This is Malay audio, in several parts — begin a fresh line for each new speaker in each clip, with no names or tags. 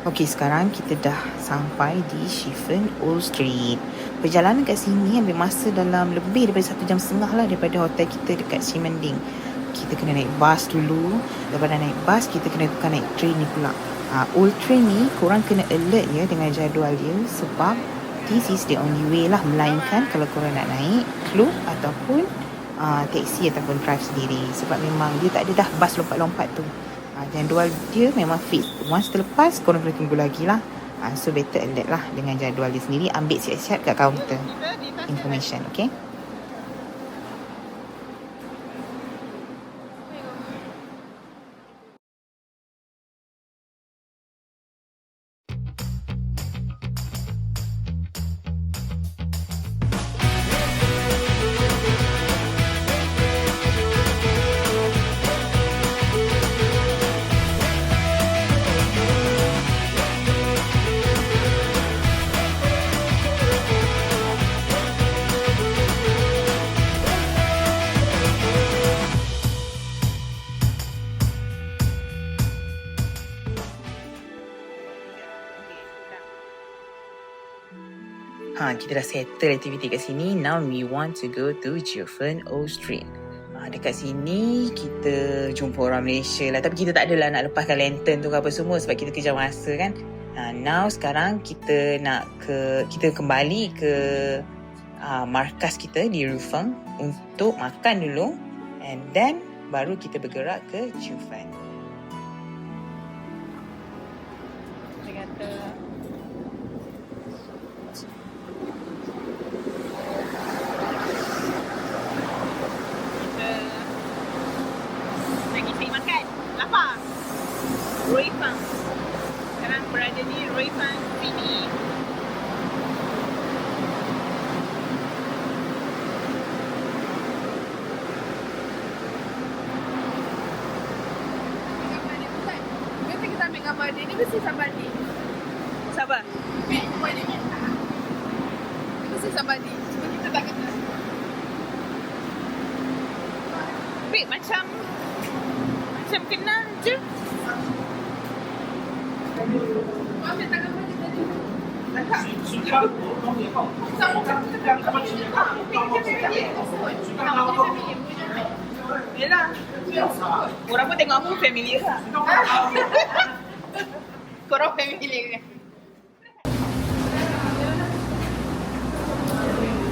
Okey, sekarang kita dah sampai di Chiffon Old Street. Perjalanan kat sini ambil masa dalam lebih daripada 1.5 jam lah daripada hotel kita dekat Ximending. Kita kena naik bas dulu. Daripada naik bas, kita kena tukar naik train ni pula. Old train ni, korang kena alert ya dengan jadual dia sebab this is the only way lah. Melainkan kalau korang nak naik klub ataupun taksi ataupun drive sendiri. Sebab memang dia tak ada dah bas lompat-lompat tu. Jadual dia memang fix. Once terlepas, korang kena tunggu lagi lah. So better alert lah dengan jadual dia sendiri. Ambil siap-siap kat kaunter information, okay? Kita dah settle aktiviti kat sini. Now we want to go to Chiffon Old Street. Dekat sini kita jumpa orang Malaysia lah. Tapi kita tak adalah nak lepaskan lantern tu ke apa semua sebab kita kejar masa kan. Now sekarang kita kita kembali ke markas kita di Rufeng untuk makan dulu. And then baru kita bergerak ke Chiffon. Dia kata Rui Fang. Sekarang berada di Rui Fang City.
Mesti kita ambil gambar dia. Ni mesti somebody.
Sabar.
Ni mesti somebody. Cuma kita tak kenal.
Wait, macam kenal je.
Ambil tak gambar dia tadi.
Yelah. Orang pun tengok aku familiar lah. Korang familiar kan?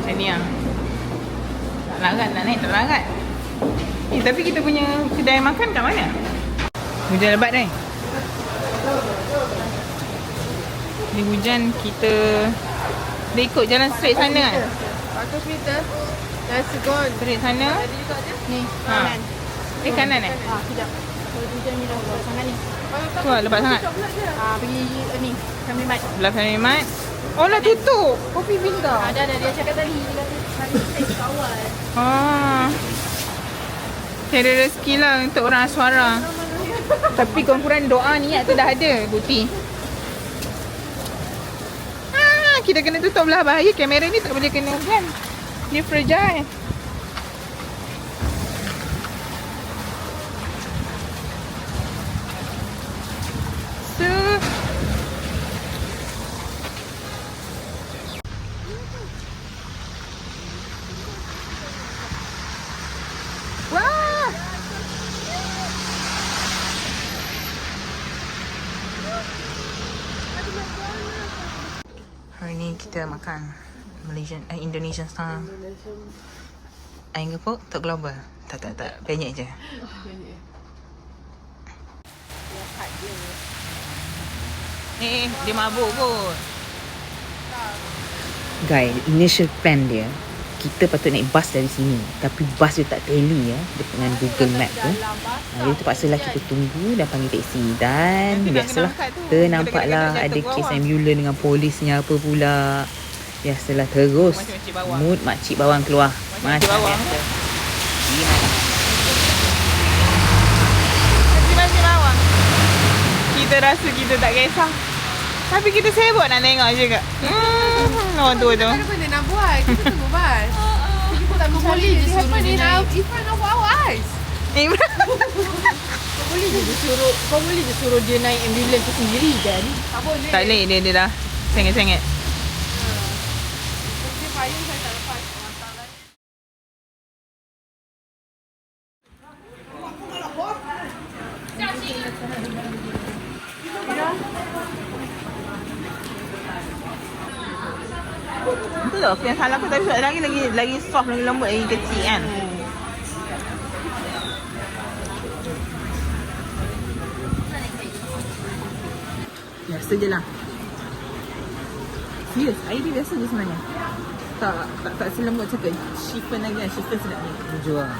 Macam ni lah. Tak larat nak naik, tak larat. Tapi kita punya kedai makan kat mana? Hujan lebat dah. Di hujan kita ikut jalan straight sana kan?
100 meter. Let's go.
Straight sana.
Tadi juga je. Ni,
kanan. Kanan eh?
Sekejap. Kalau hujan ni dah lebat sangat ni.
Tu lah, lebat sangat.
Pergi ni, Family Mart.
Belah Family Mart. Oh lah tutup.
Kopi Bingka. Ada dia cakap tadi. Dia kata hari ni awal.
Ada rezeki lah untuk orang Aswara. Tapi kumpulan doa niat tu dah ada bukti. Kita kena tutup belah bahaya. Kamera ni tak boleh kena hujan. Dia fragile. Hari ni kita makan Indonesian style. Air gepuk untuk global. Tak. Penyek je. Dia mabuk kot. Guys, initial plan dia, kita patut naik bas dari sini. Tapi bas dia tak tally ya, dengan Google Map tu. Jadi terpaksalah kita tunggu dan panggil teksi. Dan biasalah, ternampaklah ada kes ambulans dengan polisnya apa pula. Biasalah terus mood makcik bawang keluar. Macam biasa. Makcik bawang. Kita rasa kita tak kisah. Tapi kita sibuk nak tengok juga. Orang tua tu.
Ada benda nak buat. Kita tunggu bas. Kita tak boleh just suruh dia naik. In front of our eyes. Kau boleh je suruh dia naik ambulans tu sendiri kan? Tak boleh.
Tak boleh, dia dah sengit-sengit.
Dia payung saya tak lepas. Masalah.
Itu lah yang salah aku tapi lagi soft, lagi lembut, lagi kecil kan. Biasa je lah. Serius, air dia biasa je sebenarnya. Tak selembut cakap chiffon lagi kan. Chiffon sedap ni. Jujur lah.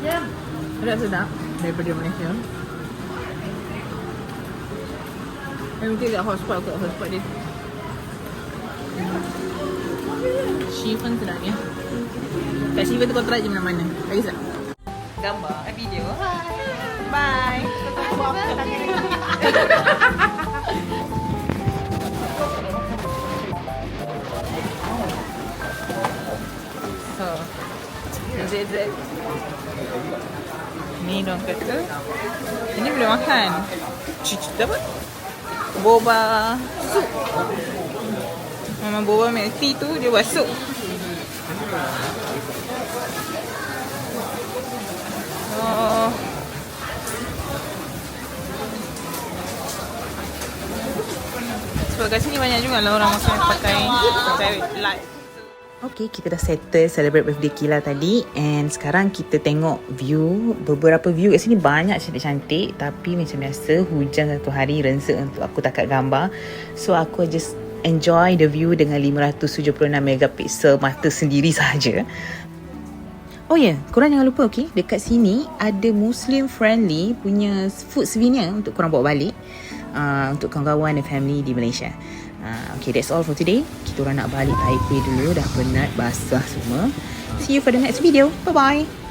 Ya.
Sedap daripada Malaysia. Mungkin kat hotspot dia. Chiffon sedap ni. Kat chiffon tu kau try je mana-mana. Lagi sedap. Gambar, video. Bye. So, ZZ. Ni dong kata. Ini boleh makan. Cucu apa? Boba sup. Memang boba milk tea tu dia buat sup. Oh. Sebab kat sini banyak juga lah orang makan pakai light. Okay, kita dah settle celebrate birthday Kila tadi. And sekarang kita tengok view. Beberapa view kat sini banyak cantik-cantik. Tapi macam biasa, hujan satu hari rensek untuk aku takat gambar. So aku just enjoy the view dengan 576 megapiksel mata sendiri sahaja. Oh ya, yeah, korang jangan lupa okay, dekat sini ada Muslim friendly punya food souvenir untuk korang bawa balik. Untuk kawan-kawan dan family di Malaysia. Okay, that's all for today. Kita orang nak balik Taipei dulu. Dah penat, basah semua. See you for the next video. Bye-bye.